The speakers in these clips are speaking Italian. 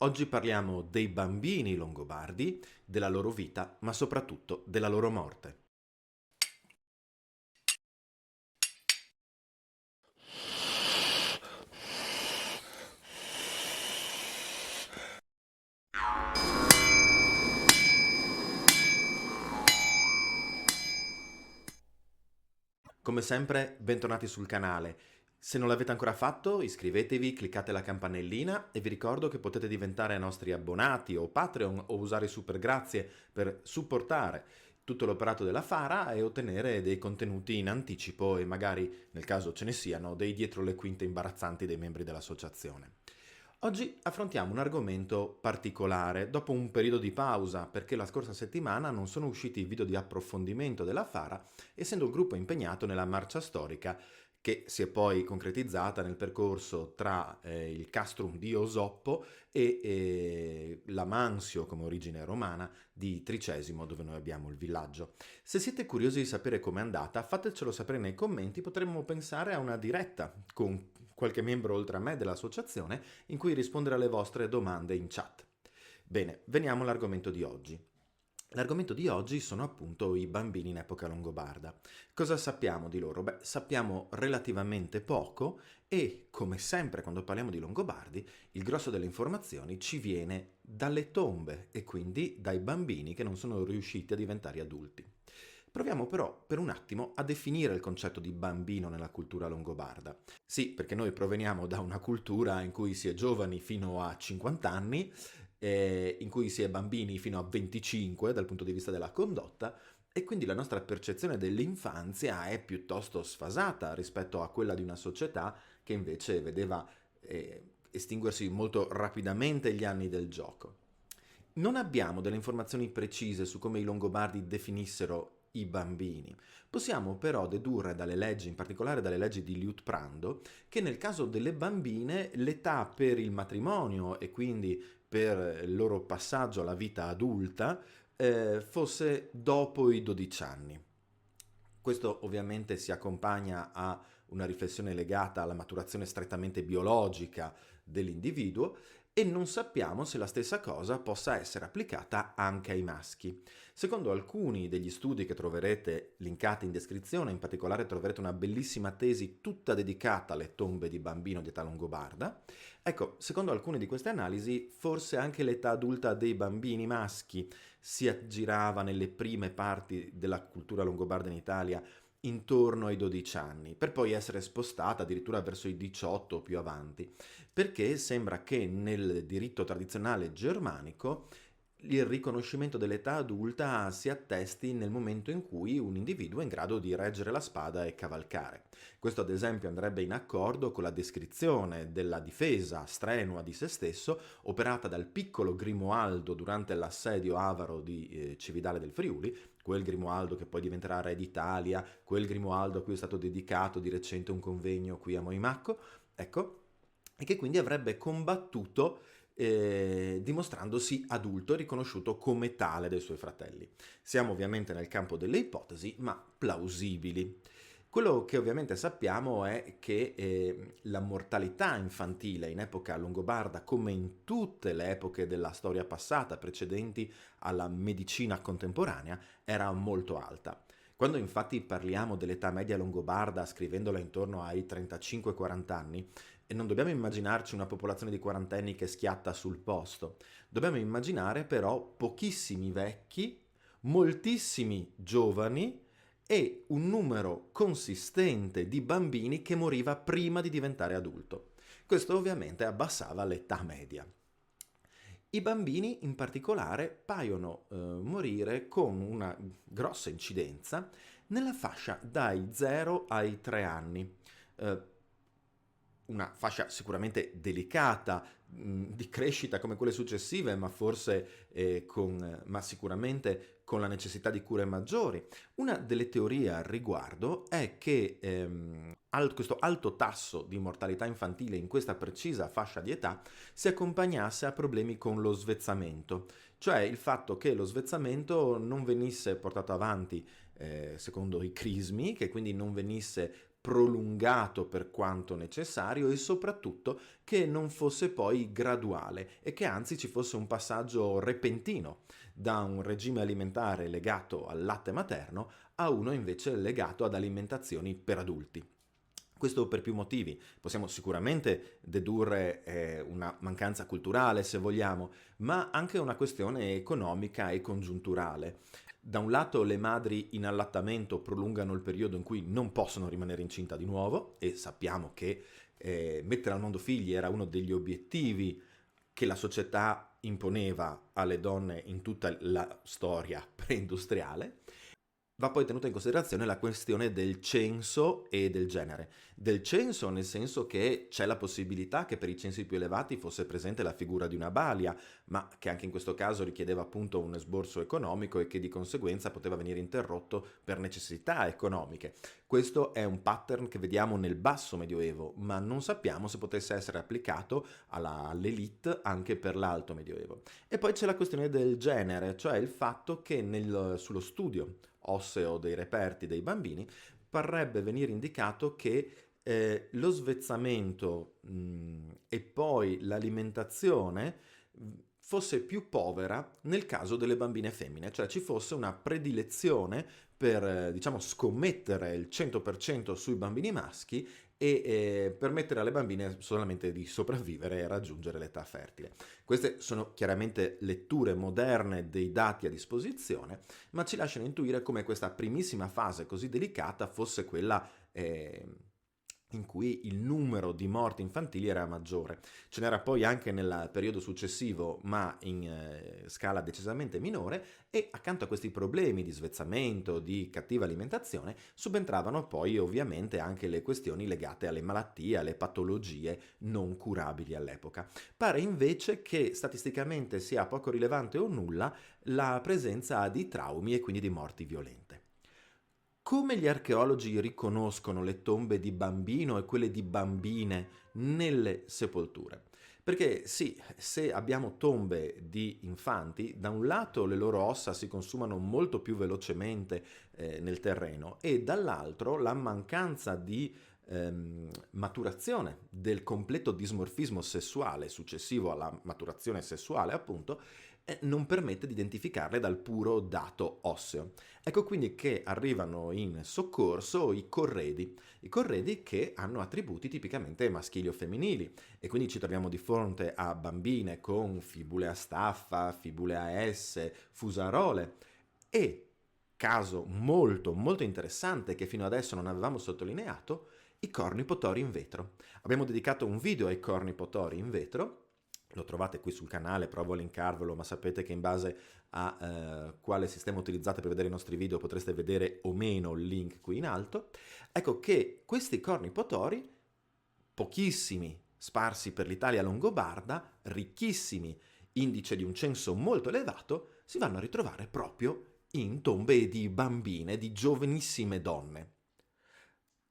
Oggi parliamo dei bambini longobardi, della loro vita, ma soprattutto della loro morte. Come sempre, bentornati sul canale. Se non l'avete ancora fatto, iscrivetevi, cliccate la campanellina e vi ricordo che potete diventare nostri abbonati o Patreon o usare super grazie per supportare tutto l'operato della Fara e ottenere dei contenuti in anticipo e magari, nel caso ce ne siano, dei dietro le quinte imbarazzanti dei membri dell'associazione. Oggi affrontiamo un argomento particolare, dopo un periodo di pausa, perché la scorsa settimana non sono usciti i video di approfondimento della Fara, essendo il gruppo impegnato nella marcia storica che si è poi concretizzata nel percorso tra il castrum di Osoppo e la Mansio, come origine romana, di Tricesimo, dove noi abbiamo il villaggio. Se siete curiosi di sapere com'è andata, fatecelo sapere nei commenti, potremmo pensare a una diretta con qualche membro oltre a me dell'associazione in cui rispondere alle vostre domande in chat. Bene, veniamo all'argomento di oggi. L'argomento di oggi sono appunto i bambini in epoca longobarda. Cosa sappiamo di loro? Beh, sappiamo relativamente poco e, come sempre quando parliamo di Longobardi, il grosso delle informazioni ci viene dalle tombe e quindi dai bambini che non sono riusciti a diventare adulti. Proviamo però per un attimo a definire il concetto di bambino nella cultura longobarda. Sì, perché noi proveniamo da una cultura in cui si è giovani fino a 50 anni, in cui si è bambini fino a 25 dal punto di vista della condotta, e quindi la nostra percezione dell'infanzia è piuttosto sfasata rispetto a quella di una società che invece vedeva estinguersi molto rapidamente gli anni del gioco. Non abbiamo delle informazioni precise su come i Longobardi definissero i bambini. Possiamo però dedurre dalle leggi, in particolare dalle leggi di Liutprando, che nel caso delle bambine l'età per il matrimonio e quindi per il loro passaggio alla vita adulta fosse dopo i 12 anni. Questo ovviamente si accompagna a una riflessione legata alla maturazione strettamente biologica dell'individuo e non sappiamo se la stessa cosa possa essere applicata anche ai maschi. Secondo alcuni degli studi che troverete linkati in descrizione, in particolare troverete una bellissima tesi tutta dedicata alle tombe di bambino di età longobarda. Ecco, secondo alcune di queste analisi, forse anche l'età adulta dei bambini maschi si aggirava nelle prime parti della cultura longobarda in Italia intorno ai 12 anni, per poi essere spostata addirittura verso i 18 o più avanti, perché sembra che nel diritto tradizionale germanico il riconoscimento dell'età adulta si attesti nel momento in cui un individuo è in grado di reggere la spada e cavalcare. Questo ad esempio andrebbe in accordo con la descrizione della difesa strenua di se stesso operata dal piccolo Grimoaldo durante l'assedio avaro di Cividale del Friuli, quel Grimoaldo che poi diventerà re d'Italia, quel Grimoaldo a cui è stato dedicato di recente un convegno qui a Moimacco, ecco, e che quindi avrebbe combattuto dimostrandosi adulto e riconosciuto come tale dai suoi fratelli. Siamo ovviamente nel campo delle ipotesi, ma plausibili. Quello che ovviamente sappiamo è che la mortalità infantile in epoca longobarda, come in tutte le epoche della storia passata precedenti alla medicina contemporanea, era molto alta. Quando infatti parliamo dell'età media longobarda scrivendola intorno ai 35-40 anni, e non dobbiamo immaginarci una popolazione di quarantenni che schiatta sul posto, dobbiamo immaginare però pochissimi vecchi, moltissimi giovani e un numero consistente di bambini che moriva prima di diventare adulto. Questo ovviamente abbassava l'età media. I bambini in particolare paiono morire con una grossa incidenza nella fascia dai 0 ai 3 anni. Una fascia sicuramente delicata di crescita come quelle successive, ma forse ma sicuramente con la necessità di cure maggiori. Una delle teorie al riguardo è che questo alto tasso di mortalità infantile in questa precisa fascia di età si accompagnasse a problemi con lo svezzamento, cioè il fatto che lo svezzamento non venisse portato avanti secondo i crismi, che quindi non venisse prolungato per quanto necessario e soprattutto che non fosse poi graduale e che anzi ci fosse un passaggio repentino da un regime alimentare legato al latte materno a uno invece legato ad alimentazioni per adulti. Questo per più motivi. Possiamo sicuramente dedurre una mancanza culturale, se vogliamo, ma anche una questione economica e congiunturale. Da un lato le madri in allattamento prolungano il periodo in cui non possono rimanere incinta di nuovo e sappiamo che mettere al mondo figli era uno degli obiettivi che la società imponeva alle donne in tutta la storia preindustriale. Va poi tenuta in considerazione la questione del censo e del genere. Del censo nel senso che c'è la possibilità che per i censi più elevati fosse presente la figura di una balia, ma che anche in questo caso richiedeva appunto un esborso economico e che di conseguenza poteva venire interrotto per necessità economiche. Questo è un pattern che vediamo nel basso medioevo, ma non sappiamo se potesse essere applicato all'elite anche per l'alto medioevo. E poi c'è la questione del genere, cioè il fatto che sullo studio osseo dei reperti dei bambini parrebbe venire indicato che lo svezzamento e poi l'alimentazione fosse più povera nel caso delle bambine femmine, cioè ci fosse una predilezione per diciamo scommettere il 100% sui bambini maschi e permettere alle bambine solamente di sopravvivere e raggiungere l'età fertile. Queste sono chiaramente letture moderne dei dati a disposizione, ma ci lasciano intuire come questa primissima fase così delicata fosse quella in cui il numero di morti infantili era maggiore. Ce n'era poi anche nel periodo successivo, ma in scala decisamente minore, e accanto a questi problemi di svezzamento, di cattiva alimentazione, subentravano poi ovviamente anche le questioni legate alle malattie, alle patologie non curabili all'epoca. Pare invece che statisticamente sia poco rilevante o nulla la presenza di traumi e quindi di morti violente. Come gli archeologi riconoscono le tombe di bambino e quelle di bambine nelle sepolture? Perché sì, se abbiamo tombe di infanti, da un lato le loro ossa si consumano molto più velocemente nel terreno e dall'altro la mancanza di maturazione del completo dismorfismo sessuale successivo alla maturazione sessuale, appunto, non permette di identificarle dal puro dato osseo. Ecco quindi che arrivano in soccorso i corredi che hanno attributi tipicamente maschili o femminili e quindi ci troviamo di fronte a bambine con fibule a staffa, fibule a S, fusarole e, caso molto molto interessante che fino adesso non avevamo sottolineato, i corni potori in vetro. Abbiamo dedicato un video ai corni potori in vetro. Lo trovate qui sul canale, provo a linkarvelo, ma sapete che in base a quale sistema utilizzate per vedere i nostri video potreste vedere o meno il link qui in alto. Ecco che questi corni potori, pochissimi sparsi per l'Italia longobarda, ricchissimi, indice di un censo molto elevato, si vanno a ritrovare proprio in tombe di bambine, di giovanissime donne.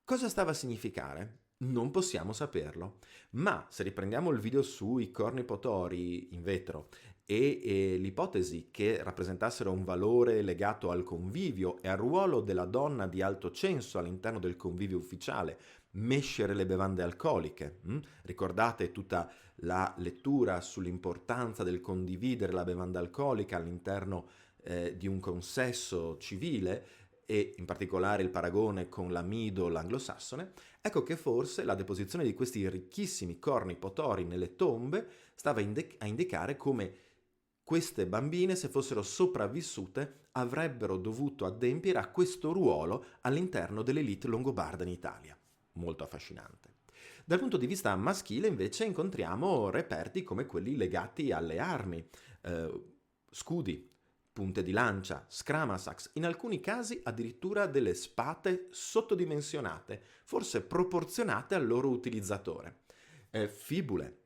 Cosa stava a significare? Non possiamo saperlo, ma se riprendiamo il video sui corni potori in vetro e l'ipotesi che rappresentassero un valore legato al convivio e al ruolo della donna di alto censo all'interno del convivio ufficiale, mescere le bevande alcoliche, ricordate tutta la lettura sull'importanza del condividere la bevanda alcolica all'interno di un consesso civile, e in particolare il paragone con l'amido anglosassone, ecco che forse la deposizione di questi ricchissimi corni potori nelle tombe stava a indicare come queste bambine, se fossero sopravvissute, avrebbero dovuto adempiere a questo ruolo all'interno dell'elite longobarda in Italia. Molto affascinante. Dal punto di vista maschile, invece, incontriamo reperti come quelli legati alle armi, scudi, punte di lancia, scramasax, in alcuni casi addirittura delle spade sottodimensionate, forse proporzionate al loro utilizzatore, fibule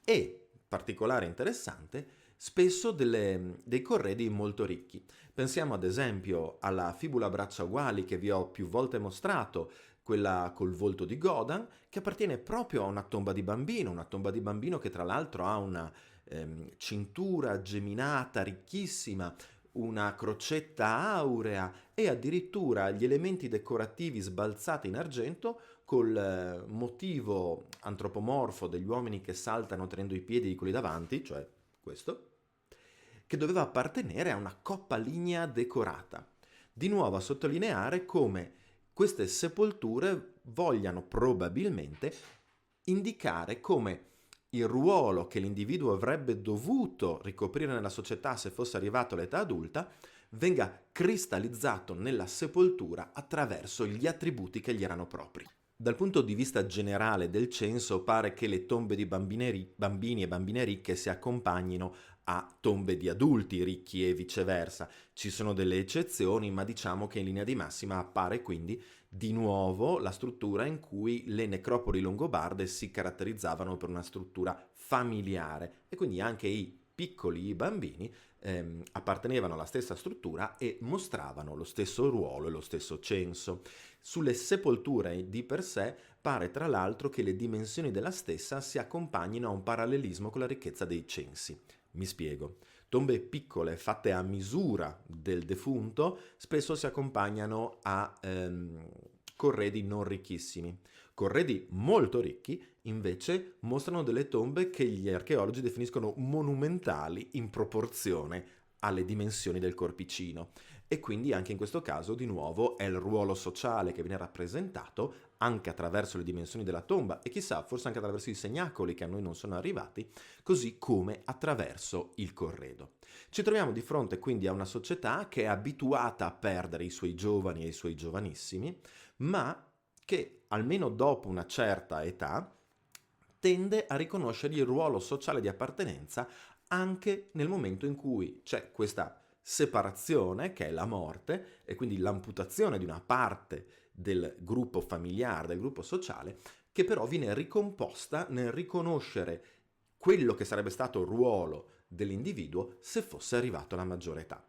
e, particolare interessante, spesso dei corredi molto ricchi. Pensiamo ad esempio alla fibula a braccia uguali che vi ho più volte mostrato, quella col volto di Godan, che appartiene proprio a una tomba di bambino che tra l'altro ha una cintura geminata ricchissima, una crocetta aurea e addirittura gli elementi decorativi sbalzati in argento col motivo antropomorfo degli uomini che saltano tenendo i piedi di quelli davanti, cioè questo, che doveva appartenere a una coppa lignea decorata. Di nuovo a sottolineare come queste sepolture vogliano probabilmente indicare come il ruolo che l'individuo avrebbe dovuto ricoprire nella società se fosse arrivato all'età adulta venga cristallizzato nella sepoltura attraverso gli attributi che gli erano propri. Dal punto di vista generale del censo pare che le tombe di bambini e bambine ricche si accompagnino a tombe di adulti ricchi e viceversa. Ci sono delle eccezioni, ma diciamo che in linea di massima appare quindi di nuovo la struttura in cui le necropoli longobarde si caratterizzavano per una struttura familiare e quindi anche i piccoli bambini appartenevano alla stessa struttura e mostravano lo stesso ruolo e lo stesso censo. Sulle sepolture di per sé pare tra l'altro che le dimensioni della stessa si accompagnino a un parallelismo con la ricchezza dei censi. Mi spiego. Tombe piccole fatte a misura del defunto spesso si accompagnano a corredi non ricchissimi. Corredi molto ricchi invece mostrano delle tombe che gli archeologi definiscono monumentali in proporzione alle dimensioni del corpicino. E quindi anche in questo caso di nuovo è il ruolo sociale che viene rappresentato anche attraverso le dimensioni della tomba e chissà forse anche attraverso i segnacoli che a noi non sono arrivati, così come attraverso il corredo. Ci troviamo di fronte quindi a una società che è abituata a perdere i suoi giovani e i suoi giovanissimi, ma che almeno dopo una certa età tende a riconoscere il ruolo sociale di appartenenza anche nel momento in cui c'è questa separazione, che è la morte, e quindi l'amputazione di una parte del gruppo familiare, del gruppo sociale, che però viene ricomposta nel riconoscere quello che sarebbe stato il ruolo dell'individuo se fosse arrivato alla maggiore età.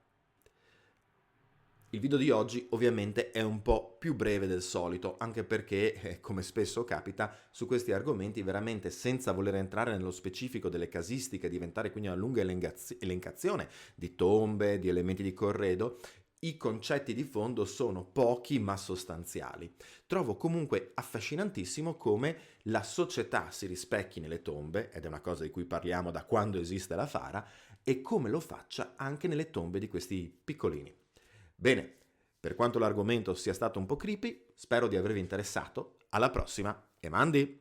Il video di oggi ovviamente è un po' più breve del solito, anche perché, come spesso capita, su questi argomenti veramente senza voler entrare nello specifico delle casistiche, diventare quindi una lunga elencazione di tombe, di elementi di corredo, i concetti di fondo sono pochi ma sostanziali. Trovo comunque affascinantissimo come la società si rispecchi nelle tombe, ed è una cosa di cui parliamo da quando esiste la Fara, e come lo faccia anche nelle tombe di questi piccolini. Bene, per quanto l'argomento sia stato un po' creepy, spero di avervi interessato. Alla prossima e mandi!